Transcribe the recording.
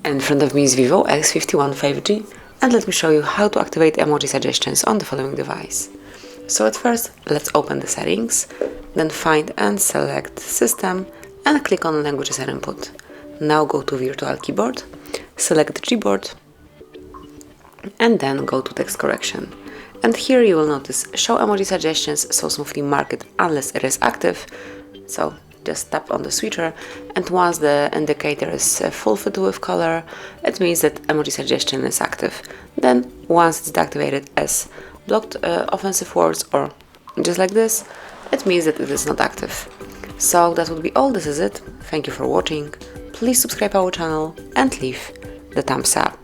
In front of me is VIVO X51 5G, and let me show you how to activate emoji suggestions on the following device. So at first, let's open the settings, then find and select System and click on Languages and Input. Now go to Virtual Keyboard, select Gboard, and then go to Text Correction. And here you will notice Show Emoji Suggestions, so smoothly mark it unless it is active. So just tap on the switcher, and once the indicator is full fit with color, it means that emoji suggestion is active. Then once it's deactivated as blocked offensive words or just like this, it means that it is not active. So that would be all. This is it. Thank you for watching. Please subscribe our channel and leave the thumbs up.